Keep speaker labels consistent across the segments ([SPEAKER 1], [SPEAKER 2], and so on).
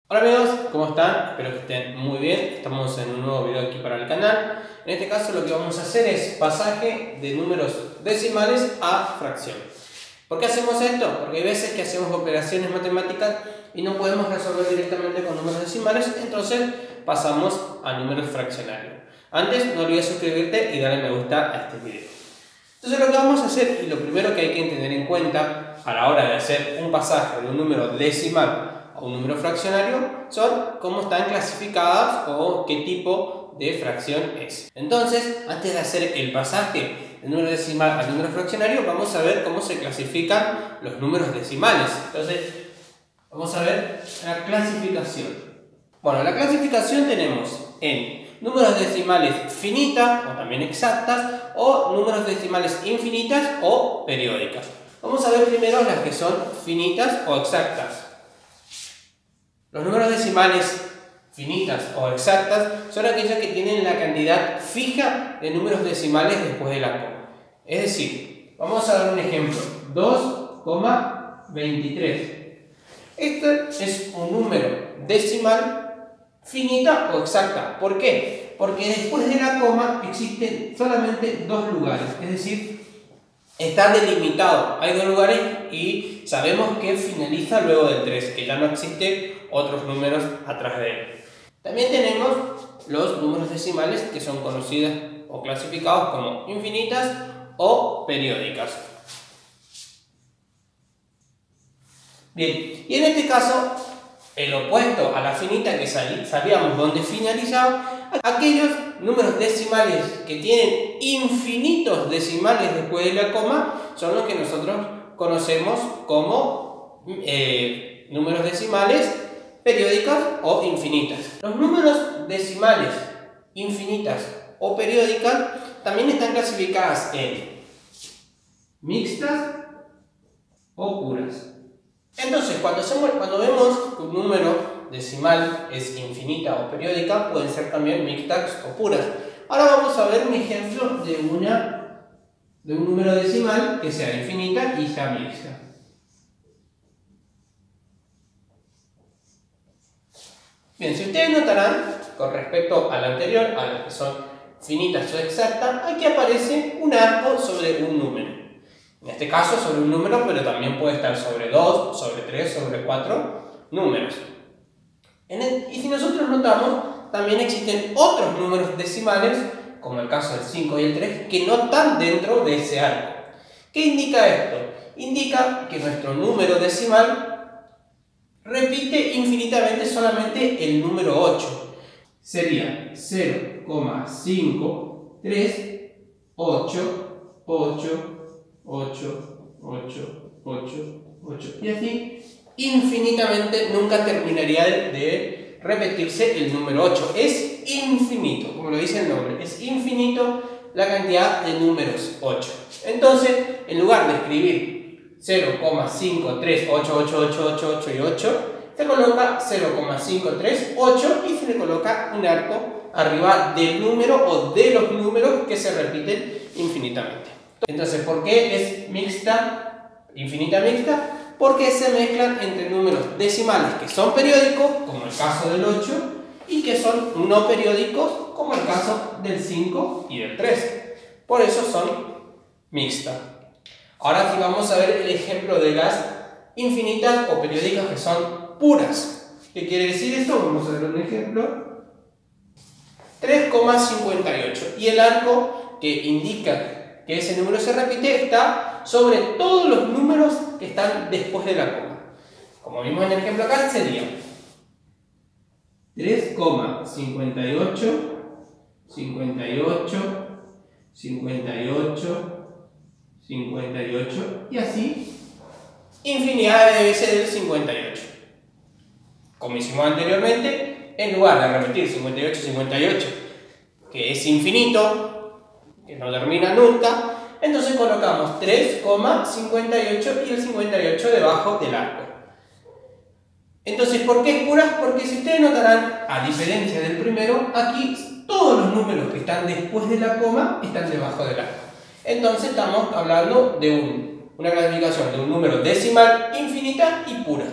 [SPEAKER 1] Hola amigos, ¿cómo están? Espero que estén muy bien. Estamos en un nuevo video aquí para el canal. En este caso lo que vamos a hacer es pasaje de números decimales a fracción. ¿Por qué hacemos esto? Porque hay veces que hacemos operaciones matemáticas y no podemos resolver directamente con números decimales, entonces pasamos a números fraccionarios. Antes no olvides suscribirte y darle me gusta a este video. Entonces lo que vamos a hacer, y lo primero que hay que tener en cuenta a la hora de hacer un pasaje de un número decimal a un número fraccionario, son cómo están clasificadas o qué tipo de fracción es. Entonces, antes de hacer el pasaje de número decimal al número fraccionario, vamos a ver cómo se clasifican los números decimales. Entonces, vamos a ver la clasificación. Bueno, la clasificación tenemos en números decimales finitas o también exactas o números decimales infinitas o periódicas. Vamos a ver primero las que son finitas o exactas. Los números decimales finitas o exactas son aquellas que tienen la cantidad fija de números decimales después de la coma. Es decir, vamos a dar un ejemplo, 2,23. Este es un número decimal finita o exacta. ¿Por qué? Porque después de la coma existen solamente dos lugares, es decir, está delimitado. Hay dos lugares y sabemos que finaliza luego del 3, que ya no existen otros números atrás de él. También tenemos los números decimales que son conocidos o clasificados como infinitas o periódicas. Bien, y en este caso, el opuesto a la finita que sabíamos dónde finalizaba, aquellos números decimales que tienen infinitos decimales después de la coma son los que nosotros conocemos como números decimales periódicas o infinitas. Los números decimales infinitas o periódicas también están clasificadas en mixtas o puras. Entonces, cuando vemos que un número decimal es infinita o periódica, pueden ser también mixtas o puras. Ahora vamos a ver un ejemplo de un número decimal que sea infinita y sea mixta. Bien, si ustedes notarán, con respecto al anterior, a las que son finitas o exactas, aquí aparece un arco sobre un número. En este caso sobre un número, pero también puede estar sobre 2, sobre 3, sobre 4 números. Y si nosotros notamos, también existen otros números decimales, como el caso del 5 y el 3, que no están dentro de ese arco. ¿Qué indica esto? Indica que nuestro número decimal repite infinitamente solamente el número 8. Sería 0,538888888 y así infinitamente nunca terminaría de repetirse el número 8. Es infinito, como lo dice el nombre, es infinito la cantidad de números 8. Entonces, en lugar de escribir 0,5388888 y 8, se coloca 0,538 y se le coloca un arco arriba del número o de los números que se repiten infinitamente. Entonces, ¿por qué es mixta, infinita mixta? Porque se mezclan entre números decimales que son periódicos, como el caso del 8, y que son no periódicos, como el caso del 5 y del 3. Por eso son mixtas. Ahora sí vamos a ver el ejemplo de las infinitas o periódicas que son puras. ¿Qué quiere decir esto? Vamos a ver un ejemplo. 3,58. Y el arco que indica que ese número se repite está sobre todos los números que están después de la coma. Como vimos en el ejemplo acá, sería 3,58, 58, 58, 58 y así infinidad de veces del 58. Como hicimos anteriormente, en lugar de repetir 58, 58, que es infinito, que no termina nunca, entonces colocamos 3,58 y el 58 debajo del arco. Entonces, ¿por qué es puras? Porque si ustedes notarán, a diferencia del primero, aquí todos los números que están después de la coma están debajo del arco. Entonces estamos hablando de una clasificación de un número decimal infinita y pura.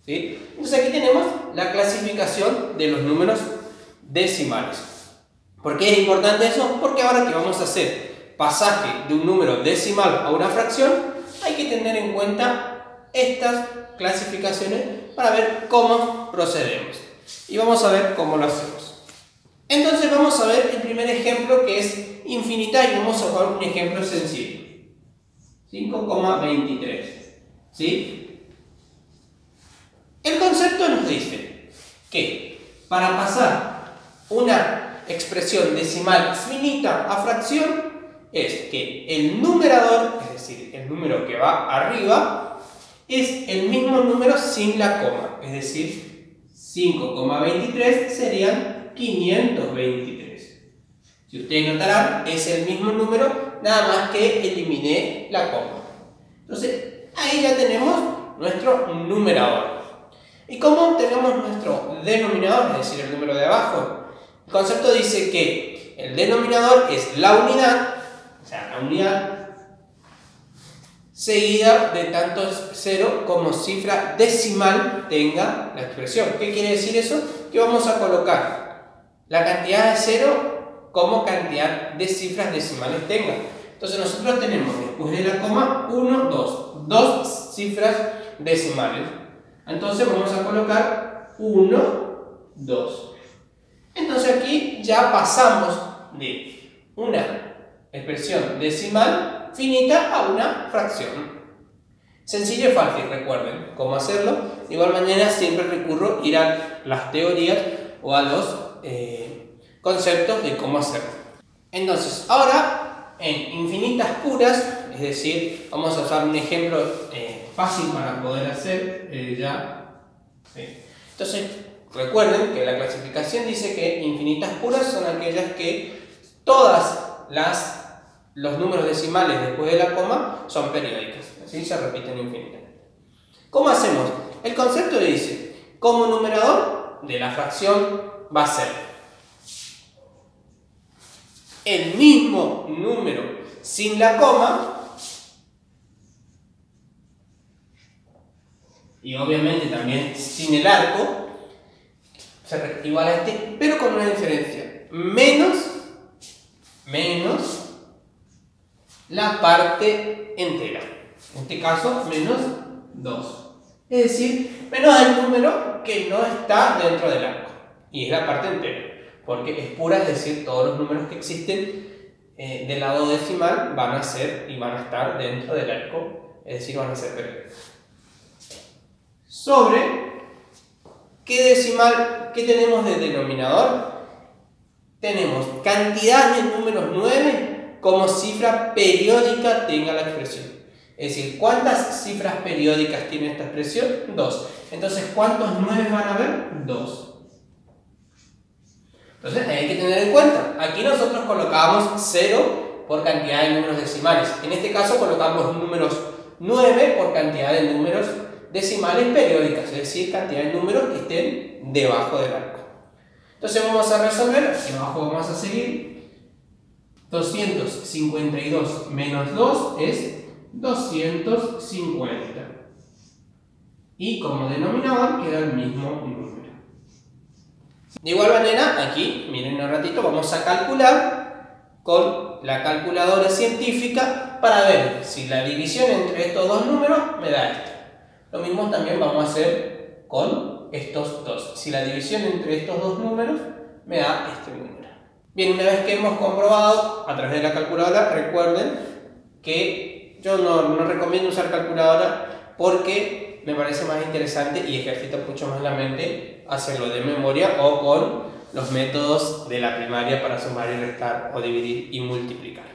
[SPEAKER 1] ¿sí? Entonces aquí tenemos la clasificación de los números decimales. ¿Por qué es importante eso? Porque ahora que vamos a hacer pasaje de un número decimal a una fracción, hay que tener en cuenta estas clasificaciones para ver cómo procedemos. Y vamos a ver cómo lo hacemos. Entonces vamos a ver el primer ejemplo, que es infinita, y vamos a jugar un ejemplo sencillo. 5,23. ¿Sí? El concepto nos dice que para pasar una expresión decimal finita a fracción es que el numerador, es decir, el número que va arriba, es el mismo número sin la coma, es decir, 5,23 serían 523. Si ustedes notarán, es el mismo número, nada más que eliminé la coma. Entonces, ahí ya tenemos nuestro numerador. ¿Y cómo obtenemos nuestro denominador? Es decir, el número de abajo. El concepto dice que el denominador es la unidad, o sea, la unidad seguida de tantos cero como cifra decimal tenga la expresión. ¿Qué quiere decir eso? Que vamos a colocar la cantidad de cero como cantidad de cifras decimales tenga. Entonces nosotros tenemos después de la coma 1, 2, dos cifras decimales. Entonces vamos a colocar 1, 2. Entonces aquí ya pasamos de una expresión decimal finita a una fracción. Sencillo y fácil, recuerden cómo hacerlo. De igual manera siempre recurro a ir a las teorías o a los conceptos de cómo hacerlo. Entonces, ahora en infinitas puras, es decir, vamos a usar un ejemplo fácil para poder hacer ya. ¿Sí? Entonces, recuerden que la clasificación dice que infinitas puras son aquellas que todas los números decimales después de la coma son periódicas, así se repiten infinitamente. ¿Cómo hacemos? El concepto dice, como numerador de la fracción va a ser el mismo número sin la coma y obviamente también sin el arco, igual a este, pero con una diferencia, menos la parte entera, en este caso menos 2, es decir, menos el número que no está dentro del arco, y es la parte entera, porque es pura, es decir, todos los números que existen del lado decimal van a ser y van a estar dentro del arco, es decir, van a ser periódicos. Sobre ¿qué decimal, qué tenemos de denominador? Tenemos cantidad de números 9 como cifra periódica tenga la expresión. Es decir, ¿cuántas cifras periódicas tiene esta expresión? 2. Entonces, ¿cuántos 9 van a haber? 2. Entonces, hay que tener en cuenta. Aquí nosotros colocamos 0 por cantidad de números decimales. En este caso colocamos números 9 por cantidad de números decimales periódicas, es decir, cantidad de números que estén debajo del arco. Entonces vamos a resolver, aquí abajo vamos a seguir. 252 menos 2 es 250. Y como denominador queda el mismo número. De igual manera, aquí, miren un ratito, vamos a calcular con la calculadora científica para ver si la división entre estos dos números me da esto. Lo mismo también vamos a hacer con estos dos. Si la división entre estos dos números me da este número. Bien, una vez que hemos comprobado a través de la calculadora, recuerden que yo no recomiendo usar calculadora porque me parece más interesante y ejercita mucho más la mente hacerlo de memoria o con los métodos de la primaria para sumar y restar o dividir y multiplicar.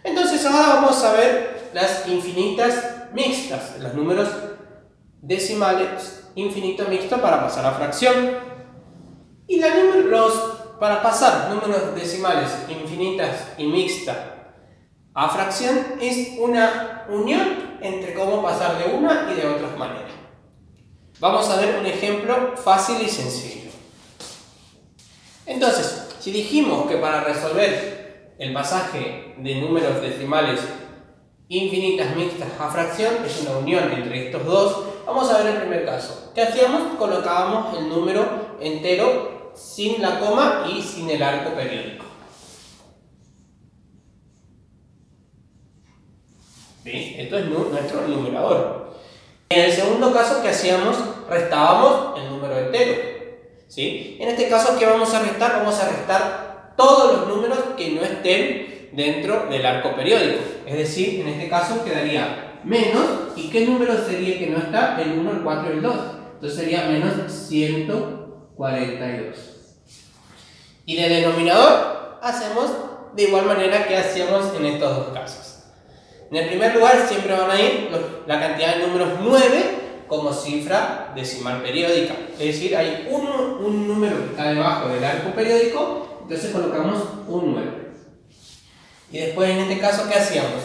[SPEAKER 1] Entonces ahora vamos a ver las infinitas mixtas, los números decimales infinito mixto para pasar a fracción. Y para pasar números decimales infinitas y mixtas a fracción es una unión entre cómo pasar de una y de otras maneras. Vamos a ver un ejemplo fácil y sencillo. Entonces, si dijimos que para resolver el pasaje de números decimales infinitas mixtas a fracción es una unión entre estos dos, Vamos a ver el primer caso. ¿Qué hacíamos? Colocábamos el número entero sin la coma y sin el arco periódico. ¿Sí? Esto es nuestro numerador. En el segundo caso, ¿qué hacíamos? Restábamos el número entero. ¿Sí? En este caso, ¿qué vamos a restar? Vamos a restar todos los números que no estén dentro del arco periódico. Es decir, en este caso quedaría menos, ¿y qué número sería el que no está? El 1, el 4 y el 2. Entonces sería menos 142. Y de denominador hacemos de igual manera que hacíamos en estos dos casos. En el primer lugar siempre van a ir la cantidad de números 9 como cifra decimal periódica. Es decir, hay un número que está debajo del arco periódico, entonces colocamos un 9. Y después en este caso, ¿qué hacíamos?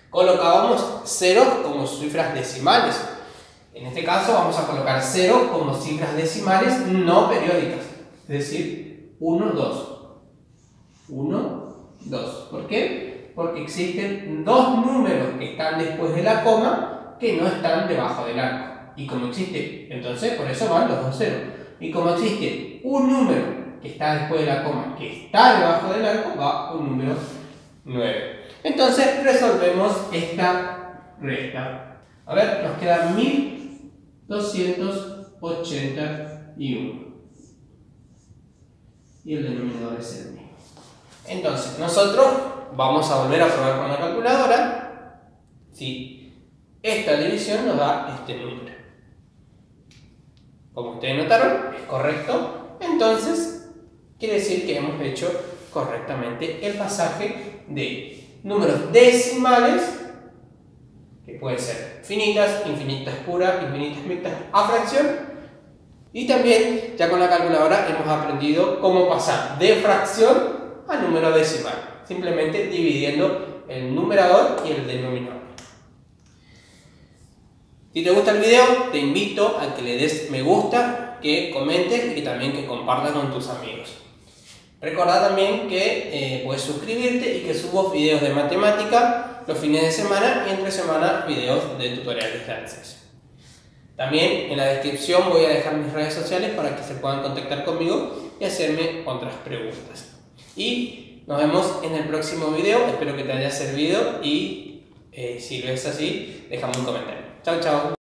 [SPEAKER 1] Colocábamos ceros como cifras decimales. En este caso vamos a colocar 0 como cifras decimales no periódicas. Es decir, 1, 2. 1, 2. ¿Por qué? Porque existen dos números que están después de la coma que no están debajo del arco. Y como existe, entonces por eso van los dos ceros. Y como existe un número que está después de la coma que está debajo del arco, va un número 9. Entonces resolvemos esta resta. A ver, nos queda 1281. Y el denominador es el mismo. Entonces, nosotros vamos a volver a probar con la calculadora si esta división nos da este número. Como ustedes notaron, es correcto. Entonces, quiere decir que hemos hecho correctamente el pasaje de números decimales, que pueden ser finitas, infinitas puras, infinitas mixtas, a fracción. Y también, ya con la calculadora, hemos aprendido cómo pasar de fracción a número decimal, simplemente dividiendo el numerador y el denominador. Si te gusta el video, te invito a que le des me gusta, que comentes y también que compartas con tus amigos. Recordá también que puedes suscribirte y que subo videos de matemática los fines de semana y entre semana videos de tutoriales de ANSES. También en la descripción voy a dejar mis redes sociales para que se puedan contactar conmigo y hacerme otras preguntas. Y nos vemos en el próximo video. Espero que te haya servido y si lo es así, déjame un comentario. Chao, chao.